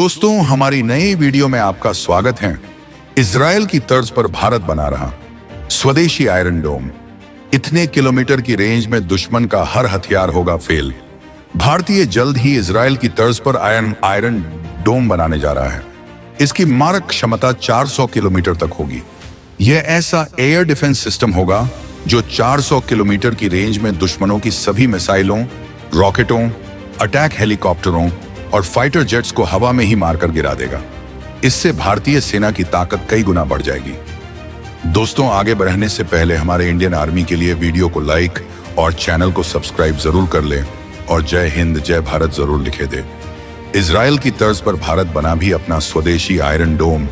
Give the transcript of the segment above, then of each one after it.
दोस्तों, हमारी नई वीडियो में आपका स्वागत है। इजराइल की तर्ज पर भारत बना रहा स्वदेशी आयरन डोम। इतने किलोमीटर की रेंज में दुश्मन का हर हथियार होगा फेल। भारतीय जल्द ही इजराइल की तर्ज पर आयरन डोम बनाने जा रहा है। इसकी मारक क्षमता 400 किलोमीटर तक होगी। यह ऐसा एयर डिफेंस सिस्टम होगा जो 400 किलोमीटर की रेंज में दुश्मनों की सभी मिसाइलों, रॉकेटों, अटैक हेलीकॉप्टरों और फाइटर जेट्स को हवा में ही मारकर गिरा देगा। इससे भारतीय सेना की ताकत कई गुना बढ़ जाएगी। दोस्तों, आगे बढ़ने से पहले हमारे इंडियन आर्मी के लिए वीडियो को लाइक और चैनल को सब्सक्राइब जरूर कर ले और जय हिंद जय भारत जरूर लिखे दे। इजराइल की तर्ज पर भारत बना भी अपना स्वदेशी आयरन डोम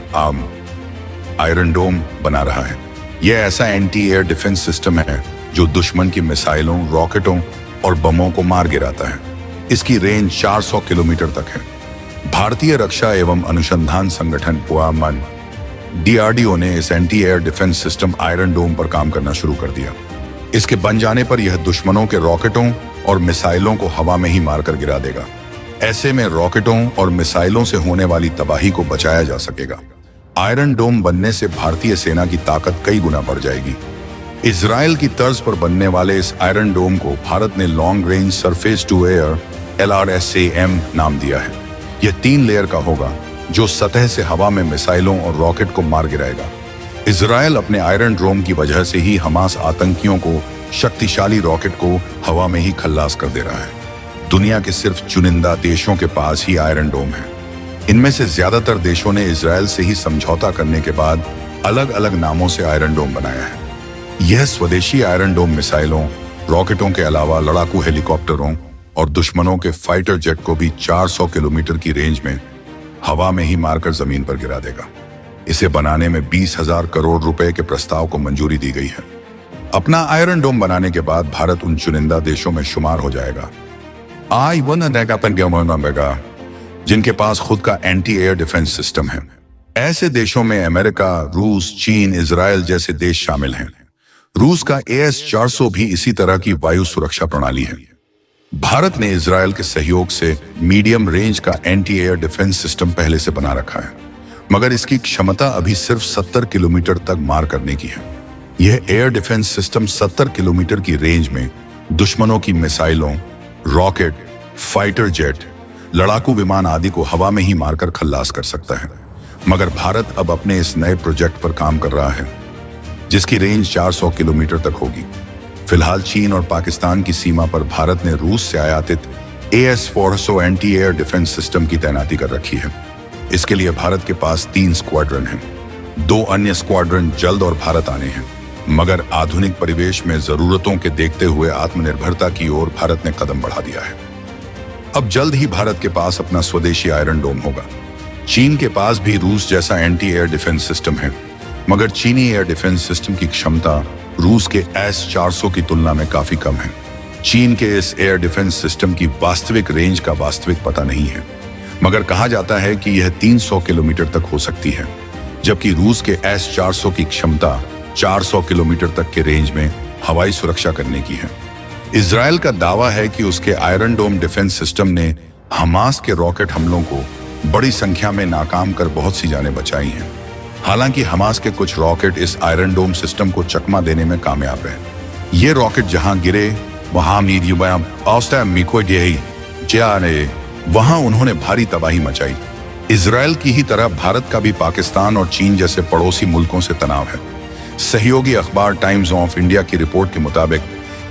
बना रहा है। यह ऐसा एंटी एयर डिफेंस सिस्टम है जो दुश्मन की मिसाइलों, रॉकेटों और बमों को मार गिराता है। इसकी रेंज 400 किलोमीटर तक है। भारतीय रक्षा एवं अनुसंधान संगठन पुआमन DRDO ने इस anti air defence system iron dome पर काम करना शुरू कर दिया। इसके बन जाने पर यह दुश्मनों के रॉकेटों और मिसाइलों को हवा में ही मारकर गिरा देगा। ऐसे में रॉकेटों और मिसाइलों से होने वाली तबाही को बचाया जा सकेगा। आयरन डोम बनने से भारतीय सेना की ताकत कई गुना बढ़ जाएगी। इजराइल की तर्ज पर बनने वाले इस आयरन डोम को भारत ने long range surface to air LRSAM नाम दिया है। यह 3 लेयर का होगा जो सतह से हवा में मिसाइलों और रॉकेट को मार गिराएगा। इजराइल अपने आयरन डोम की वजह से ही हमास आतंकियों को शक्तिशाली रॉकेट को हवा में ही खल्लास कर दे रहा है। दुनिया के सिर्फ चुनिंदा देशों के पास ही आयरन डोम है। इनमें से ज्यादातर देशों ने इजराइल से ही समझौता करने के बाद अलग अलग नामों से आयरन डोम बनाया है। यह स्वदेशी आयरन डोम मिसाइलों, रॉकेटों के अलावा लड़ाकू हेलीकॉप्टरों और दुश्मनों के फाइटर जेट को भी 400 किलोमीटर की रेंज में हवा में ही मारकर जमीन पर गिरा देगा। इसे बनाने में 20,000 करोड़ रुपए के प्रस्ताव को मंजूरी दी गई है। अपना आयरन डोम बनाने के बाद भारत उन चुनिंदा देशों में शुमार हो जाएगा जिनके पास खुद का एंटी एयर डिफेंस सिस्टम है। ऐसे देशों में अमेरिका, रूस, चीन, इजराइल जैसे देश शामिल हैं। रूस का AS-400 भी इसी तरह की वायु सुरक्षा प्रणाली है। भारत ने इजराइल के सहयोग से मीडियम रेंज का एंटी एयर डिफेंस सिस्टम पहले से बना रखा है, मगर इसकी क्षमता अभी सिर्फ 70 किलोमीटर तक मार करने की है। यह एयर डिफेंस सिस्टम 70 किलोमीटर की रेंज में दुश्मनों की मिसाइलों, रॉकेट, फाइटर जेट, लड़ाकू विमान आदि को हवा में ही मारकर खल्लास कर सकता है। मगर भारत अब अपने इस नए प्रोजेक्ट पर काम कर रहा है जिसकी रेंज 400 किलोमीटर तक होगी। फिलहाल चीन और पाकिस्तान की सीमा पर भारत ने रूस से आयातित AS-400 anti air defence system की तैनाती कर रखी है। इसके लिए भारत के पास 3 स्क्वाड्रन हैं। 2 अन्य स्क्वाड्रन जल्द और भारत आने हैं। मगर आधुनिक परिवेश में जरूरतों के देखते हुए आत्मनिर्भरता की ओर भारत ने कदम बढ़ा दिया है। अब जल्द ही भारत के पास अपना स्वदेशी आयरन डोम होगा। चीन के पास भी रूस जैसा एंटी एयर डिफेंस सिस्टम है, मगर चीनी एयर डिफेंस सिस्टम की क्षमता रूस के S-400 की तुलना में काफी कम है। चीन के इस एयर डिफेंस सिस्टम की वास्तविक रेंज का वास्तविक पता नहीं है, मगर कहा जाता है कि यह 300 किलोमीटर तक हो सकती है, जबकि रूस के S-400 की क्षमता 400 किलोमीटर तक के रेंज में हवाई सुरक्षा करने की है। इजराइल का दावा है कि उसके आयरन डोम डिफेंस सिस्टम ने हमास के रॉकेट हमलों को बड़ी संख्या में नाकाम कर बहुत सी जानें बचाई हैं। हालांकि हमास के कुछ रॉकेट इस आयरन डोम सिस्टम को चकमा देने में कामयाब हैं। ये रॉकेट जहां गिरे वहां उन्होंने भारी तबाही मचाई। इजराइल की ही तरह भारत का भी पाकिस्तान और चीन जैसे पड़ोसी मुल्कों से तनाव है। सहयोगी अखबार टाइम्स ऑफ इंडिया की रिपोर्ट के मुताबिक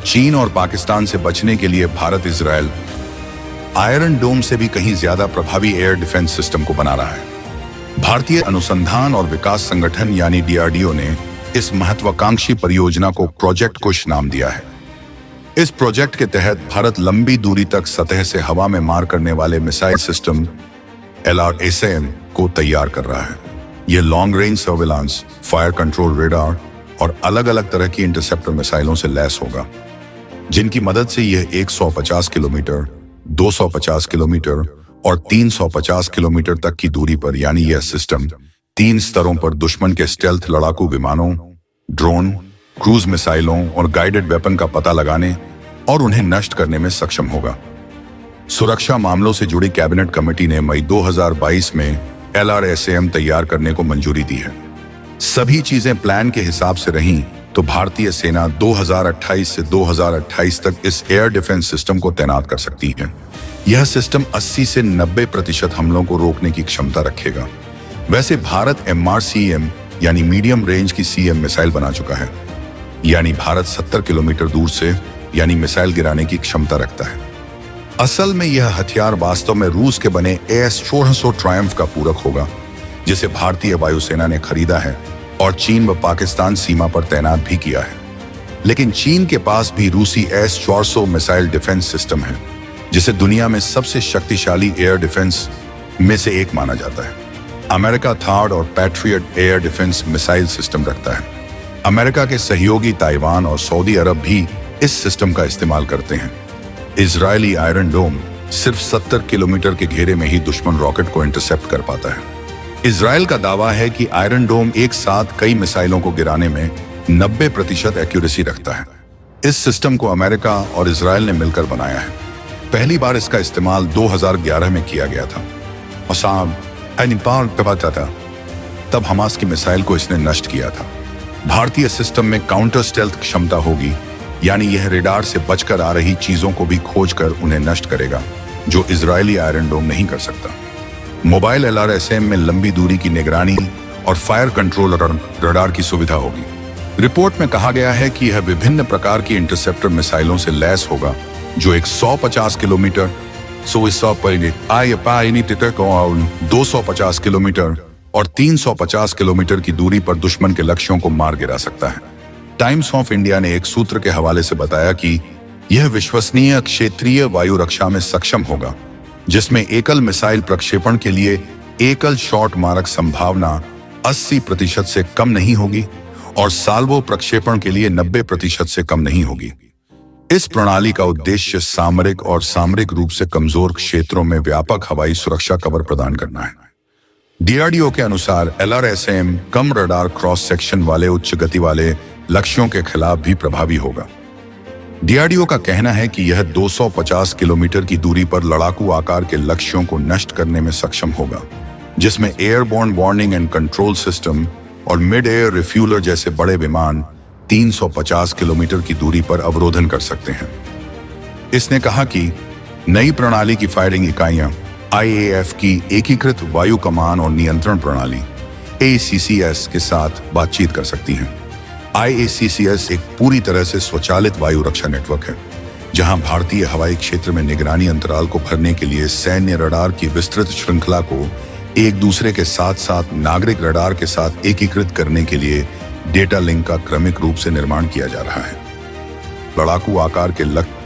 चीन और पाकिस्तान से बचने के लिए भारत इजराइल आयरन डोम से भी कहीं ज्यादा प्रभावी एयर डिफेंस सिस्टम को बना रहा है। भारतीय अनुसंधान और विकास संगठन यानी DRDO ने इस महत्वाकांक्षी परियोजना को प्रोजेक्ट कुश नाम दिया है। इस प्रोजेक्ट के तहत भारत लंबी दूरी तक सतह से हवा में मार करने वाले मिसाइल सिस्टम LRSAM को तैयार कर रहा है। यह long range surveillance, fire control radar और अलग अलग तरह की इंटरसेप्टर मिसाइलों से लैस होगा, जिनकी मदद से यह 150 किलोमीटर, 250 किलोमीटर और 350 किलोमीटर तक की दूरी पर, यानी यह सिस्टम 3 स्तरों पर दुश्मन के स्टेल्थ लड़ाकू विमानों, ड्रोन, क्रूज मिसाइलों और गाइडेड वेपन का पता लगाने और उन्हें नष्ट करने में सक्षम होगा। सुरक्षा मामलों से जुड़ी कैबिनेट कमेटी ने मई 2022 में LRSAM तैयार करने को मंजूरी दी है। सभी चीजें प्लान के हिसाब से रहीं तो भारतीय सेना 2028 से 2028 तक इस एयर डिफेंस सिस्टम को तैनात कर सकती है। यह सिस्टम 80 से 90% हमलों को रोकने की क्षमता रखेगा। वैसे भारत MRCM यानी मीडियम रेंज की CM मिसाइल बना चुका है, यानी भारत 70 किलोमीटर दूर से यानी मिसाइल गिराने की क्षमता रखता है। असल में यह हथियार वास्तव में रूस के बने AS-400 ट्रायम्फ का पूरक होगा, जिसे भारतीय वायुसेना ने खरीदा है और चीन व पाकिस्तान सीमा पर तैनात भी किया है। लेकिन चीन के पास भी रूसी S-400 मिसाइल डिफेंस सिस्टम है, जिसे दुनिया में सबसे शक्तिशाली एयर डिफेंस में से एक माना जाता है। अमेरिका थार्ड और patriot air defence missile system रखता है। अमेरिका के सहयोगी ताइवान और सऊदी अरब भी इस सिस्टम का इस्तेमाल करते हैं। इजरायली आयरन डोम सिर्फ 70 किलोमीटर के घेरे में ही दुश्मन रॉकेट को इंटरसेप्ट कर पाता है। इजरायल का दावा है कि आयरन डोम एक साथ कई मिसाइलों को गिराने में 90% एक्यूरेसी रखता है। इस सिस्टम को अमेरिका और इजरायल ने मिलकर बनाया है। पहली बार इसका इस्तेमाल 2011 में किया गया था और नेपाल था, तब हमास की मिसाइल को इसने नष्ट किया था। भारतीय सिस्टम में काउंटर स्टेल्थ क्षमता होगी, यानी यह रेडार से बचकर आ रही चीजों को भी खोजकर उन्हें नष्ट करेगा, जो इजरायली आयरन डोम नहीं कर सकता। मोबाइल LRSAM में लंबी दूरी की निगरानी और फायर कंट्रोल रडार की सुविधा होगी। रिपोर्ट में कहा गया है कि यह विभिन्न प्रकार की इंटरसेप्टर मिसाइलों से लैस होगा, जो 150 किलोमीटर 250 किलोमीटर और 350 किलोमीटर की दूरी पर दुश्मन के लक्ष्यों को मार गिरा सकता है। टाइम्स ऑफ इंडिया ने एक सूत्र के हवाले से बताया कि यह विश्वसनीय क्षेत्रीय वायु रक्षा में सक्षम होगा, जिसमें एकल मिसाइल प्रक्षेपण के लिए एकल शॉट मारक संभावना 80% से कम नहीं होगी और साल्वो प्रक्षेपण के लिए 90% से कम नहीं होगी। इस प्रणाली का उद्देश्य सामरिक और सामरिक रूप से कमजोर क्षेत्रों में व्यापक हवाई सुरक्षा कवर प्रदान करना है। DRDO के अनुसार LRSAM कम रडार क्रॉस सेक्शन वाले उच्च गति वाले लक्ष्यों के खिलाफ भी प्रभावी होगा। DRDO का कहना है कि यह 250 किलोमीटर की दूरी पर लड़ाकू आकार के लक्ष्यों को नष्ट करने में सक्षम होगा, जिसमें airborne warning and control system और मिड एयर रिफ्यूलर जैसे बड़े विमान 350 किलोमीटर की दूरी पर अवरोधन कर सकते हैं। इसने कहा कि नई प्रणाली की फायरिंग इकाइयां IAF की एकीकृत वायु कमान और नियंत्रण प्रणाली ACCS के साथ बातचीत कर सकती हैं। IACCS एक पूरी तरह से स्वचालित वायु रक्षा नेटवर्क है, जहां भारतीय हवाई क्षेत्र में निगरानी अंतराल को भरने के लिए सैन्य रडार की विस्तृत श्रृंखला को एक दूसरे के साथ साथ नागरिक रडार के साथ एकीकृत करने के लिए डेटा लिंक का क्रमिक रूप से निर्माण किया जा रहा है। लड़ाकू आकार के लक्ष्य